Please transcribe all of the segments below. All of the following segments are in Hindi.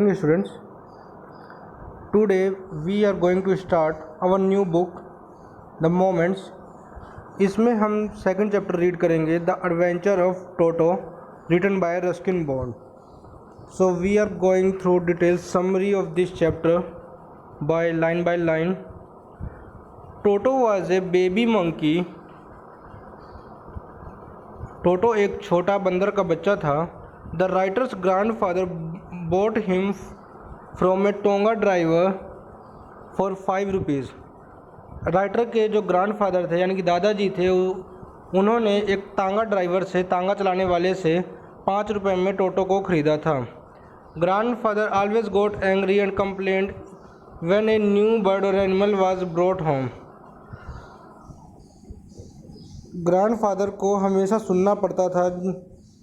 Students, today we are going to start our new book The Moments. इसमें हम सेकंड चैप्टर रीड करेंगे the adventure of Toto written by Ruskin Bond. So we are going through detailed summary of this chapter by line. Toto was a baby monkey. टोटो एक छोटा बंदर का बच्चा था. The writers grandfather bought him from a tonga driver for 5 rupees. Writer के जो ग्रैंडफादर थे यानी कि दादाजी थे, उन्होंने एक तांगा ड्राइवर से, तांगा चलाने वाले से 5 रुपये में टोटो को ख़रीदा था. Grandfather always got angry and complaint when a new bird और animal was brought home. Grandfather को हमेशा सुनना पड़ता था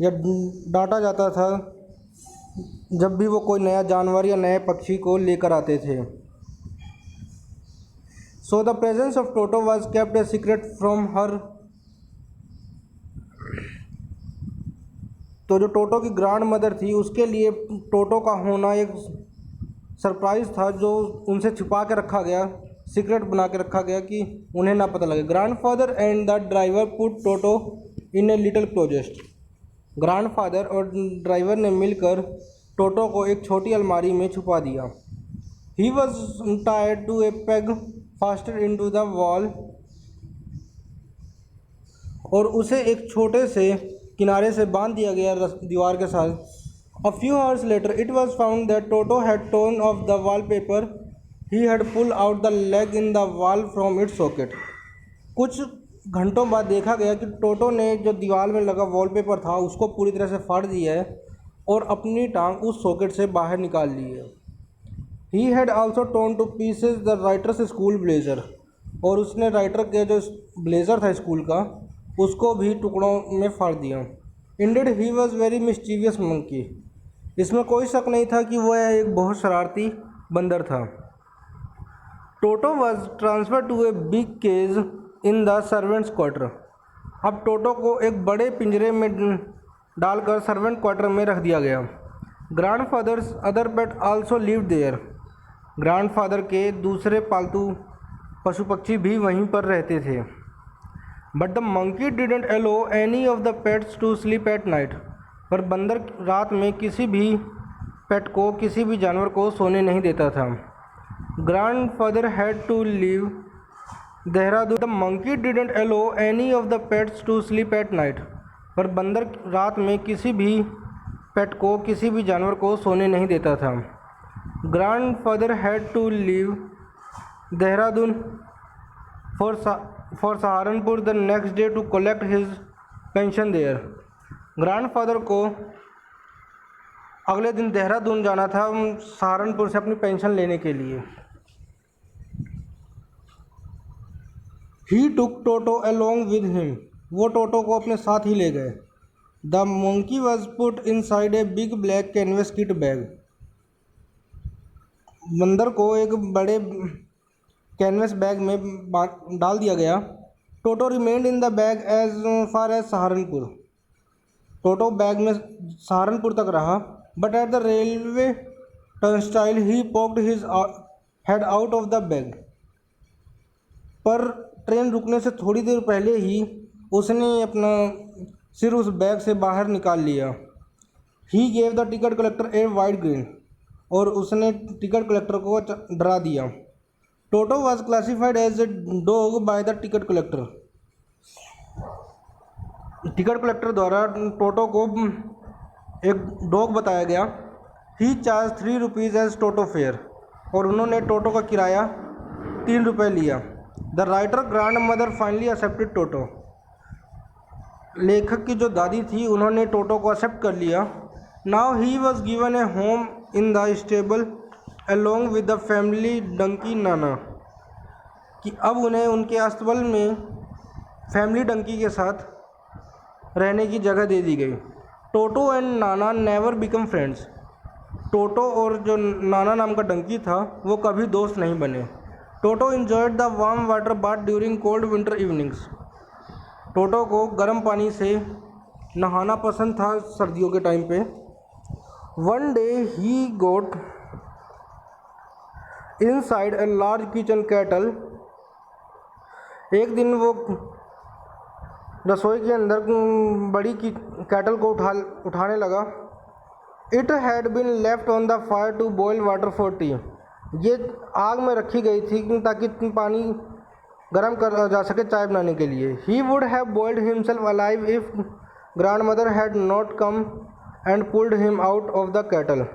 या डांटा जाता था जब भी वो कोई नया जानवर या नए पक्षी को लेकर आते थे. So the presence of Toto was kept a secret from her. तो जो टोटो की ग्रैंड मदर थी, उसके लिए टोटो का होना एक सरप्राइज़ था जो उनसे छुपा के रखा गया, सीक्रेट बना के रखा गया कि उन्हें ना पता लगे. Grandfather and the driver put toto in a little closest. Grandfather और ड्राइवर ने मिलकर टोटो को एक छोटी अलमारी में छुपा दिया. He was tied to a peg fasted into the wall. और उसे एक छोटे से किनारे से बांध दिया गया दीवार के साथ. A few hours later, it was found that Toto had torn off the wallpaper. He had pulled out the leg in the wall from its socket. कुछ घंटों बाद देखा गया कि टोटो ने जो दीवार में लगा वॉलपेपर था उसको पूरी तरह से फाड़ दिया है और अपनी टांग उस सॉकेट से बाहर निकाल ली है. He had also torn to pieces the writer's school blazer. और उसने राइटर के जो ब्लेज़र था स्कूल का, उसको भी टुकड़ों में फाड़ दिया. Indeed, he was very mischievous monkey. इसमें कोई शक नहीं था कि वह एक बहुत शरारती बंदर था. Toto was transfer to a big cage in the servants quarter. अब टोटो को एक बड़े पिंजरे में डालकर सर्वेंट क्वार्टर में रख दिया गया. Grandfathers other pet also lived there. Grandfather के दूसरे पालतू पशु पक्षी भी वहीं पर रहते थे. But the monkey didn't allow any of the pets to sleep at night. पर बंदर रात में किसी भी पेट को, किसी भी जानवर को सोने नहीं देता था. Grandfather had to leave Dehradun. The monkey didn't allow any of the pets to sleep at night. पर बंदर रात में किसी भी पेट को, किसी भी जानवर को सोने नहीं देता था. Grandfather had to leave Dehradun for Saharanpur the next day to collect his pension there. Grandfather को अगले दिन देहरादून जाना था सहारनपुर से अपनी पेंशन लेने के लिए. ही टुक टोटो अलोंग विद हिम. वो टोटो को अपने साथ ही ले गए. The monkey was put inside a big black canvas kit bag. बंदर को एक बड़े कैनवस बैग में डाल दिया गया. Toto remained in the bag as far as Saharanpur. Toto bag में सहारनपुर तक रहा. But at the railway turnstile he poked his head out of the bag. पर ट्रेन रुकने से थोड़ी देर पहले ही उसने अपना सिर उस बैग से बाहर निकाल लिया. He gave the ticket collector a wide grin. और उसने टिकट कलेक्टर को डरा दिया. Toto was classified as a dog by the ticket collector. Ticket collector द्वारा टोटो को एक डॉग बताया गया. He charge 3 rupees as Toto fare. और उन्होंने टोटो का किराया 3 रुपये लिया. The writer grandmother finally accepted Toto. लेखक की जो दादी थी उन्होंने टोटो को एक्सेप्ट कर लिया. Now he was given a home in the stable along with the family donkey Nana. कि अब उन्हें उनके अस्तबल में फैमिली डंकी के साथ रहने की जगह दे दी गई. टोटो and Nana never become friends. टोटो और जो नाना नाम का डंकी था वो कभी दोस्त नहीं बने. Toto enjoyed the warm water bath during cold winter evenings. Toto को गर्म पानी से नहाना पसंद था सर्दियों के टाइम पे. One day he got inside a large kitchen kettle. एक दिन वो रसोई के अंदर बड़ी कैटल को उठाने लगा. It had been left on the fire to boil water for tea. ये आग में रखी गई थी ताकि पानी गर्म कर जा सके चाय बनाने के लिए. He would have boiled himself alive if grandmother had not come and pulled him out of the kettle.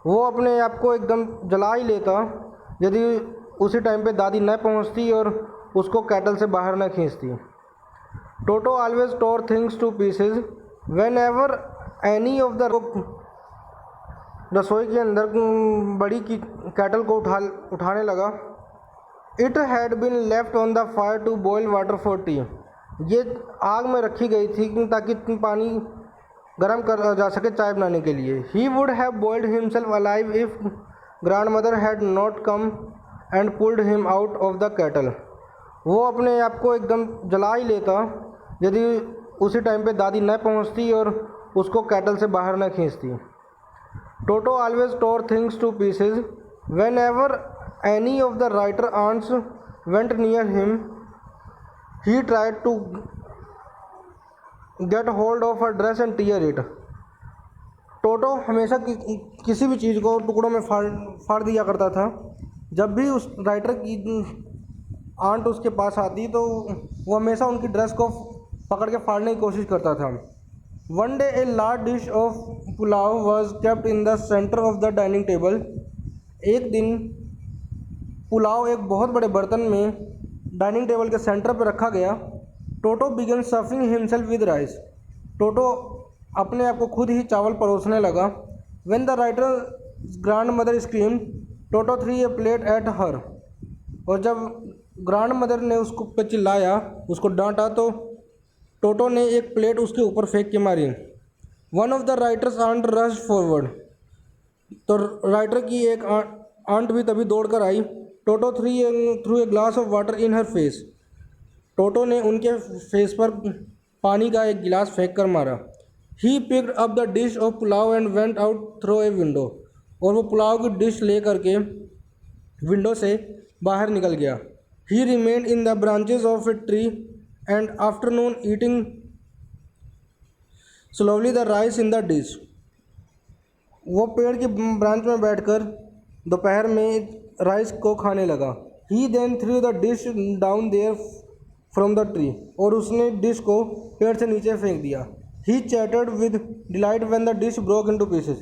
वो अपने आप को एकदम जला ही लेता यदि उसी टाइम पे दादी न पहुंचती और उसको कैटल से बाहर न खींचती. Toto always tore things to pieces whenever any of the रसोई के अंदर बड़ी कैटल को उठाने लगा. It had been left on the fire to boil water for tea. ये आग में रखी गई थी ताकि पानी गर्म कर जा सके चाय बनाने के लिए. He would have boiled himself alive if grandmother had not come and pulled him out of the kettle. वो अपने आप को एकदम जला ही लेता यदि उसी टाइम पे दादी न पहुंचती और उसको कैटल से बाहर न खींचती. Toto always tore things to pieces whenever any of the writer aunts went near him. He tried to get hold of her dress and tear it. टोटो हमेशा किसी भी चीज़ को टुकड़ों में फाड़ दिया करता था. जब भी उस राइटर की आंट उसके पास आती तो वो हमेशा उनकी ड्रेस को पकड़ के फाड़ने की कोशिश करता था. One day a large dish of pulao was kept in the center of the dining table. एक दिन पुलाव एक बहुत बड़े बर्तन में डाइनिंग टेबल के सेंटर पर रखा गया. टोटो began stuffing himself with rice. टोटो अपने आप को खुद ही चावल परोसने लगा. When the writer's grandmother screamed, Toto threw a plate at her. और जब ग्रैंड मदर ने उसको पे चिल्लाया, उसको डांटा, तो टोटो ने एक प्लेट उसके ऊपर फेंक के मारी. One of the writers aunt rushed forward. तो राइटर की एक आंट भी तभी दौड़ कर आई. Toto threw a glass of water in her face. Toto ने उनके फेस पर पानी का एक गिलास फेंक कर मारा. He picked up the dish of pulao and went out through a window. और वो पुलाव की डिश ले करके विंडो से बाहर निकल गया. ही remained in the branches of a tree and afternoon eating slowly the rice in the dish. वो पेड़ की ब्रांच में बैठकर दोपहर में राइस को खाने लगा. He then threw the dish down there from the tree. और उसने डिश को पेड़ से नीचे फेंक दिया. He chattered with delight when the dish broke into pieces.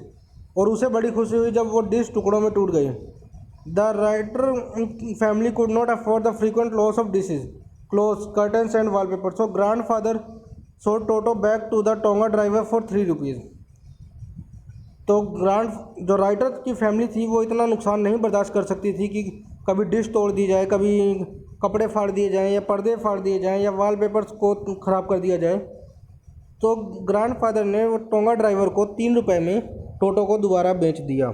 और उसे बड़ी खुशी हुई जब वो डिश टुकड़ों में टूट गई. The writer family could not afford the frequent loss of dishes, clothes, curtains and wallpaper. So grandfather sold Toto back to the Tonga driver for 3 rupees. तो जो राइटर की फैमिली थी वो इतना नुकसान नहीं बर्दाश्त कर सकती थी कि कभी डिश तोड़ दी जाए, कभी कपड़े फाड़ दिए जाएं या पर्दे फाड़ दिए जाएं या वॉलपेपर्स को ख़राब कर दिया जाए. तो ग्रैंडफादर ने वो टोंगा ड्राइवर को 3 रुपए में टोटो को दोबारा बेच दिया.